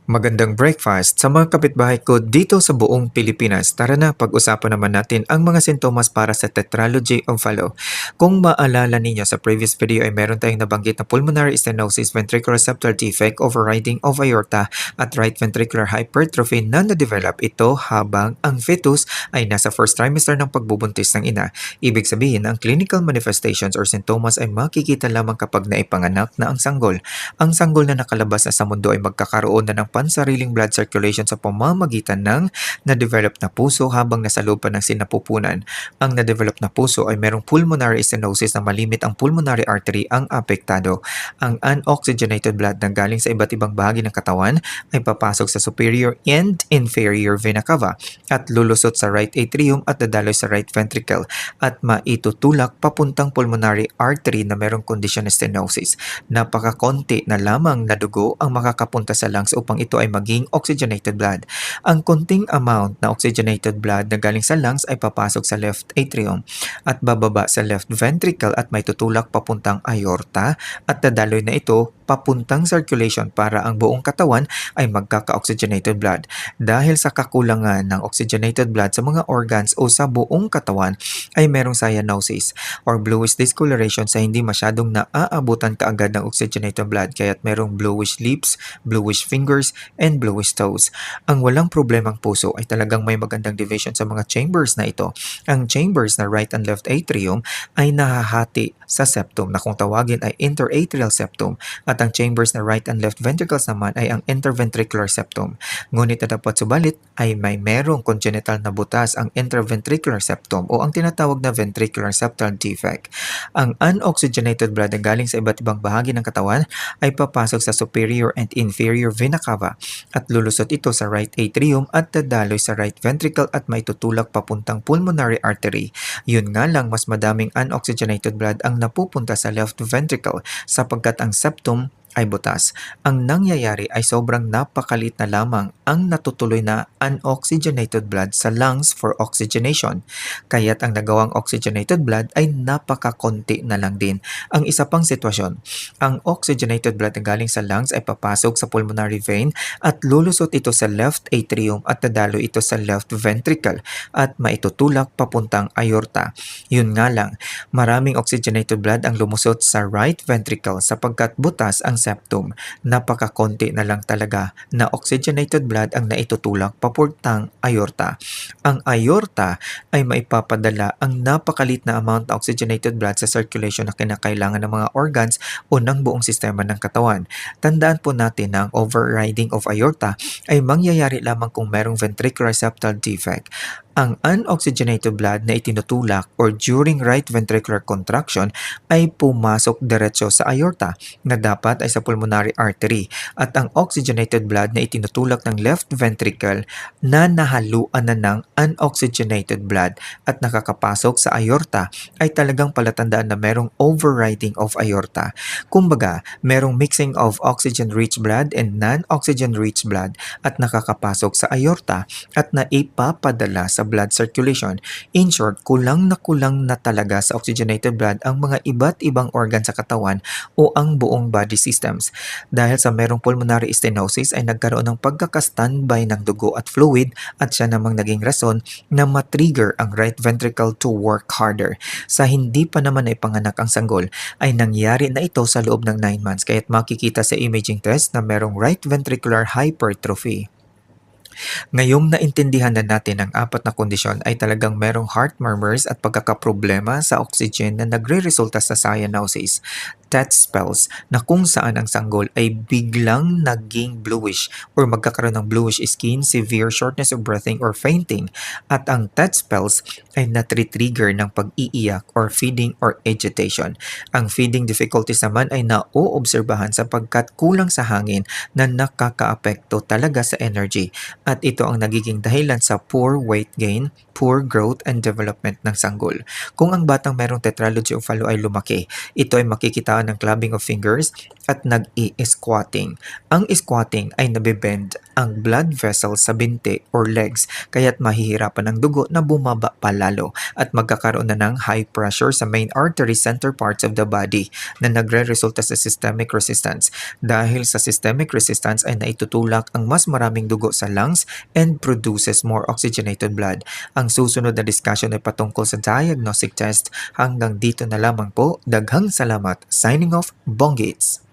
Magandang breakfast sa mga kapitbahay ko dito sa buong Pilipinas. Tara na, pag-usapan naman natin ang mga sintomas para sa Tetralogy of Fallot. Kung maalala ninyo sa previous video ay meron tayong nabanggit na pulmonary stenosis, ventricular septal defect, overriding of aorta at right ventricular hypertrophy na na-develop ito habang ang fetus ay nasa first trimester ng pagbubuntis ng ina. Ibig sabihin, ang clinical manifestations or sintomas ay makikita lamang kapag naipanganak na ang sanggol. Ang sanggol na nakalabas na sa mundo ay magkakaroon na ng pansariling blood circulation sa pamamagitan ng na-develop na puso habang nasa loob pa ng sinapupunan. Ang na-develop na puso ay merong pulmonary stenosis na malimit ang pulmonary artery ang apektado. Ang unoxygenated blood na galing sa iba't ibang bahagi ng katawan ay papasok sa superior and inferior vena cava at lulusot sa right atrium at dadaloy sa right ventricle at maitutulak papuntang pulmonary artery na merong kondisyon na stenosis. Napakakonti na lamang na dugo ang makakapunta sa lungs upang ito ay maging oxygenated blood. Ang konting amount na oxygenated blood na galing sa lungs ay papasok sa left atrium at bababa sa left ventricle at may tutulak papuntang aorta at dadaloy na ito papuntang circulation para ang buong katawan ay magkaka-oxygenated blood. Dahil sa kakulangan ng oxygenated blood sa mga organs o sa buong katawan ay merong cyanosis or bluish discoloration sa hindi masyadong naaabutan kaagad ng oxygenated blood kaya't merong bluish lips, bluish fingers, and bluish toes. Ang walang problemang puso ay talagang may magandang division sa mga chambers na ito. Ang chambers na right and left atrium ay nahahati sa septum na kung tawagin ay interatrial septum at ang chambers na right and left ventricles naman ay ang interventricular septum. Ngunit na dapat subalit ay may merong congenital na butas ang interventricular septum o ang tinatawag na ventricular septal defect. Ang unoxygenated blood na galing sa iba't ibang bahagi ng katawan ay papasok sa superior and inferior vena cava at lulusot ito sa right atrium at dadaloy sa right ventricle at maitutulak papuntang pulmonary artery. Yun nga lang mas madaming unoxygenated blood ang napupunta sa left ventricle sapagkat ang septum ay butas. Ang nangyayari ay sobrang napakalit na lamang ang natutuloy na unoxygenated blood sa lungs for oxygenation. Kaya't ang nagawang oxygenated blood ay napakakonti na lang din. Ang isa pang sitwasyon, ang oxygenated blood na galing sa lungs ay papasok sa pulmonary vein at lulusot ito sa left atrium at dadalo ito sa left ventricle at maitutulak papuntang aorta. Yun nga lang, maraming oxygenated blood ang lumusot sa right ventricle sapagkat butas ang septum. Napakakonti na lang talaga na oxygenated blood ang naitutulak papuntang aorta. Ang aorta ay maipapadala ang napakalit na amount na oxygenated blood sa circulation na kinakailangan ng mga organs o ng buong sistema ng katawan. Tandaan po natin na ang overriding of aorta ay mangyayari lamang kung merong ventricular septal defect. Ang unoxygenated blood na itinutulak or during right ventricular contraction ay pumasok diretso sa aorta na dapat ay sa pulmonary artery at ang oxygenated blood na itinutulak ng left ventricle na nahaluan na ng unoxygenated blood at nakakapasok sa aorta ay talagang palatandaan na merong overriding of aorta. Kumbaga, merong mixing of oxygen-rich blood and non-oxygen-rich blood at nakakapasok sa aorta at naipapadala sa blood circulation. In short, kulang na talaga sa oxygenated blood ang mga iba't ibang organ sa katawan o ang buong body systems. Dahil sa merong pulmonary stenosis ay nagkaroon ng pagkaka-standby ng dugo at fluid at siya namang naging rason na matrigger ang right ventricle to work harder. Sa hindi pa naman ay panganak ang sanggol ay nangyari na ito sa loob ng 9 months kaya't makikita sa imaging test na merong right ventricular hypertrophy. Ngayong naintindihan na natin ang apat na kondisyon ay talagang merong heart murmurs at pagkakaproblema sa oxygen na nagre-resulta sa cyanosis, death spells na kung saan ang sanggol ay biglang naging bluish or magkakaroon ng bluish skin, severe shortness of breathing or fainting at ang death spells ay natri-trigger ng pag-iiyak or feeding or agitation. Ang feeding difficulties naman ay naoobserbahan sapagkat kulang sa hangin na nakakaapekto talaga sa energy at ito ang nagiging dahilan sa poor weight gain, poor growth and development ng sanggol. Kung ang batang merong Tetralogy of Fallot ay lumaki, ito ay makikitaan ng clubbing of fingers at nag-i-squatting. Ang squatting ay nabibend ang blood vessels sa binti or legs kaya't mahihirapan ang dugo na bumaba palalo at magkakaroon na ng high pressure sa main artery center parts of the body na nagre-resulta sa systemic resistance. Dahil sa systemic resistance ay naitutulak ang mas maraming dugo sa lungs and produces more oxygenated blood. Ang susunod na discussion ay patungkol sa diagnostic test. Hanggang dito na lamang po. Daghang salamat. Signing off, Bonggits!